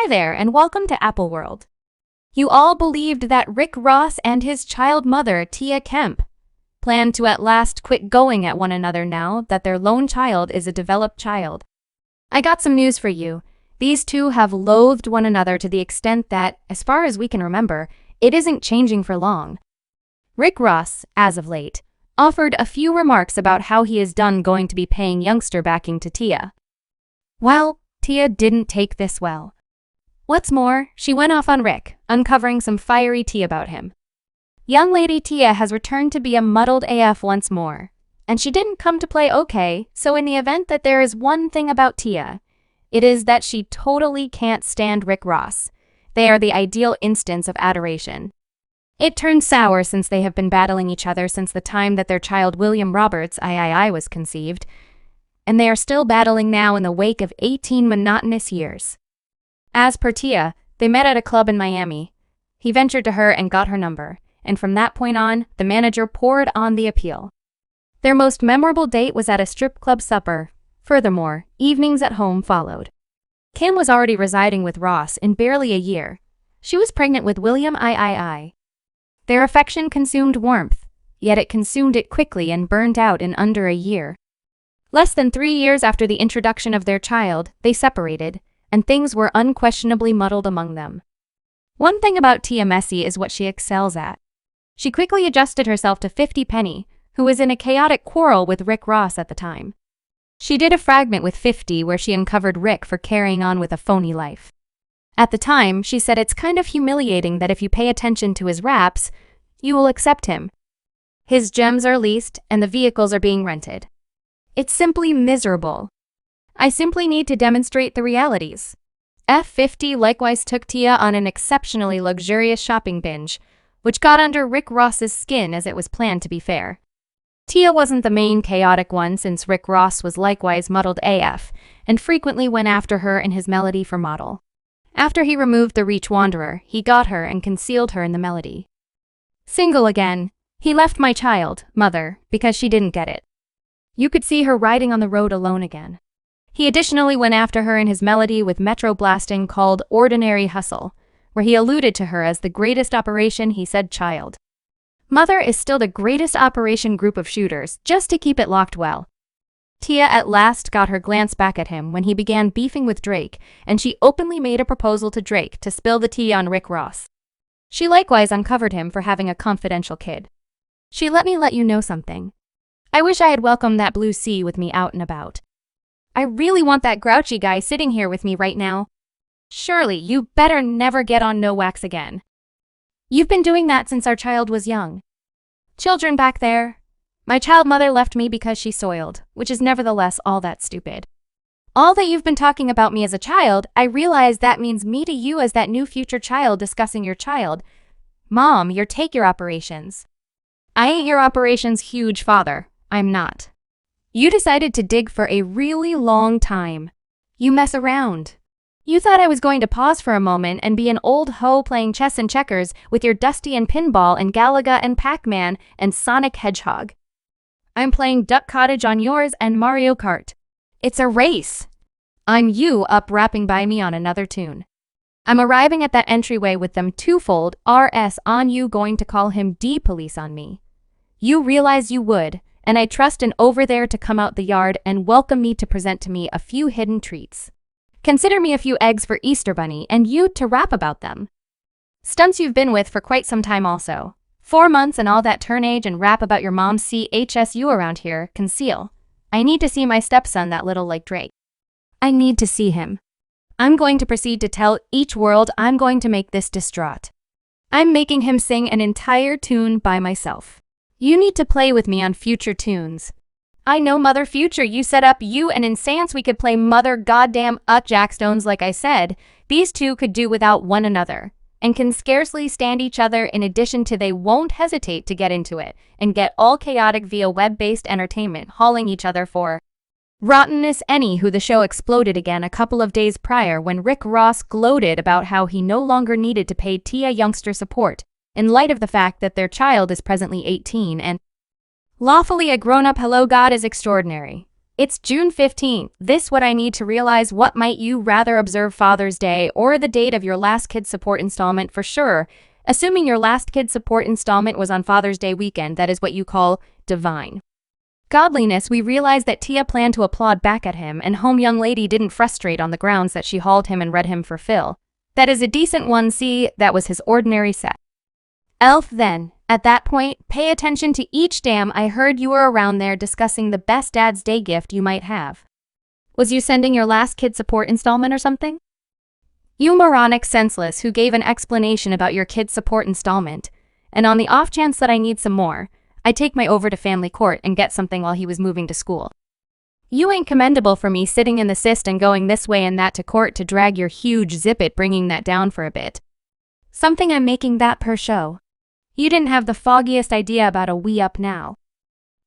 Hi there, and welcome to Apple World. You all believed that Rick Ross and his child mother, Tia Kemp, planned to at last quit going at one another now that their lone child is a developed child. I got some news for you. These two have loathed one another to the extent that, as far as we can remember, it isn't changing for long. Rick Ross, as of late, offered a few remarks about how he is done going to be paying youngster backing to Tia. Well, Tia didn't take this well. What's more, she went off on Rick, uncovering some fiery tea about him. Young lady Tia has returned to be a muddled AF once more, and she didn't come to play okay, so in the event that there is one thing about Tia, it is that she totally can't stand Rick Ross. They are the ideal instance of adoration. It turned sour since they have been battling each other since the time that their child William Roberts III was conceived, and they are still battling now in the wake of 18 monotonous years. As per Tia, they met at a club in Miami. He ventured to her and got her number, and from that point on, the manager poured on the appeal. Their most memorable date was at a strip club supper. Furthermore, evenings at home followed. Kim was already residing with Ross in barely a year. She was pregnant with William III. Their affection consumed warmth, yet it consumed it quickly and burned out in under a year. Less than 3 years after the introduction of their child, they separated, and things were unquestionably muddled among them. One thing about Tia Messi is what she excels at. She quickly adjusted herself to 50 Penny, who was in a chaotic quarrel with Rick Ross at the time. She did a fragment with 50 where she uncovered Rick for carrying on with a phony life. At the time, she said it's kind of humiliating that if you pay attention to his raps, you will accept him. His gems are leased and the vehicles are being rented. It's simply miserable. I simply need to demonstrate the realities. F50 likewise took Tia on an exceptionally luxurious shopping binge, which got under Rick Ross's skin as it was planned to be fair. Tia wasn't the main chaotic one since Rick Ross was likewise muddled AF, and frequently went after her in his melody for model. After he removed the Reach Wanderer, he got her and concealed her in the melody. Single again, he left my child, mother, because she didn't get it. You could see her riding on the road alone again. He additionally went after her in his melody with Metro blasting called Ordinary Hustle, where he alluded to her as the greatest operation, he said child. Mother is still the greatest operation group of shooters, just to keep it locked well. Tia at last got her glance back at him when he began beefing with Drake, and she openly made a proposal to Drake to spill the tea on Rick Ross. She likewise uncovered him for having a confidential kid. She let me let you know something. I wish I had welcomed that blue sea with me out and about. I really want that grouchy guy sitting here with me right now. Surely, you better never get on no wax again. You've been doing that since our child was young. Children back there. My child mother left me because she soiled, which is nevertheless all that stupid. All that you've been talking about me as a child, I realize that means me to you as that new future child discussing your child. Mom, take your operations. I ain't your operations huge father. I'm not. You decided to dig for a really long time. You mess around. You thought I was going to pause for a moment and be an old hoe playing chess and checkers with your Dusty and Pinball and Galaga and Pac-Man and Sonic Hedgehog. I'm playing Duck Cottage on yours and Mario Kart. It's a race. I'm you up rapping by me on another tune. I'm arriving at that entryway with them twofold RS on you going to call him D-police on me. You realize you would, and I trust an over there to come out the yard and welcome me to present to me a few hidden treats. Consider me a few eggs for Easter Bunny and you to rap about them. Stunts you've been with for quite some time also. 4 months and all that turn age and rap about your mom's CHSU around here, conceal. I need to see my stepson that little like Drake. I need to see him. I'm going to proceed to tell each world I'm going to make this distraught. I'm making him sing an entire tune by myself. You need to play with me on future tunes. I know Mother Future, you set up you and in Sans we could play Mother Goddamn Jackstones like I said. These two could do without one another, and can scarcely stand each other in addition to they won't hesitate to get into it, and get all chaotic via web-based entertainment hauling each other for rottenness any who the show exploded again a couple of days prior when Rick Ross gloated about how he no longer needed to pay Tia youngster support, in light of the fact that their child is presently 18 and lawfully a grown-up. Hello, God is extraordinary. It's June 15th. This what I need to realize. What might you rather observe Father's Day or the date of your last kid support installment for sure? Assuming your last kid support installment was on Father's Day weekend, that is what you call divine godliness. We realize that Tia planned to applaud back at him, and home young lady didn't frustrate on the grounds that she hauled him and read him for Phil. That is a decent one. See, that was his ordinary set. Elf then. At that point, pay attention to each damn. I heard you were around there discussing the best Dad's Day gift you might have. Was you sending your last kid support installment or something? You moronic senseless who gave an explanation about your kid support installment. And on the off chance that I need some more, I take my over to family court and get something while he was moving to school. You ain't commendable for me sitting in the cyst and going this way and that to court to drag your huge zippet, bringing that down for a bit. Something I'm making that per show. You didn't have the foggiest idea about a we up now.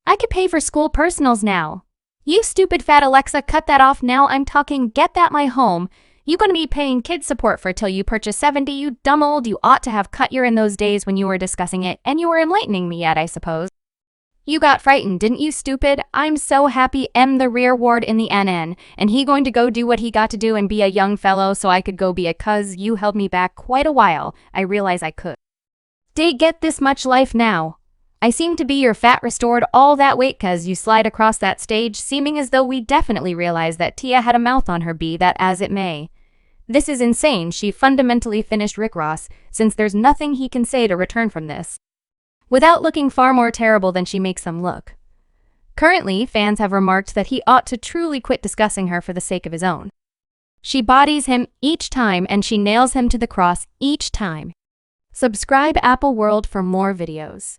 I could pay for school personals now. You stupid fat Alexa, cut that off now. I'm talking get that my home. You gonna be paying kid support for till you purchase 70, you dumb old. You ought to have cut your in those days when you were discussing it and you were enlightening me yet, I suppose. You got frightened, didn't you, stupid? I'm so happy I'm the rear ward in the NN, and he going to go do what he got to do and be a young fellow so I could go be a cuz. You held me back quite a while. I realize I could. They get this much life now. I seem to be your fat restored all that weight cuz you slide across that stage, seeming as though we definitely realized that Tia had a mouth on her, be that as it may. This is insane. She fundamentally finished Rick Ross, since there's nothing he can say to return from this, without looking far more terrible than she makes him look. Currently, fans have remarked that he ought to truly quit discussing her for the sake of his own. She bodies him each time and she nails him to the cross each time. Subscribe Apple World for more videos.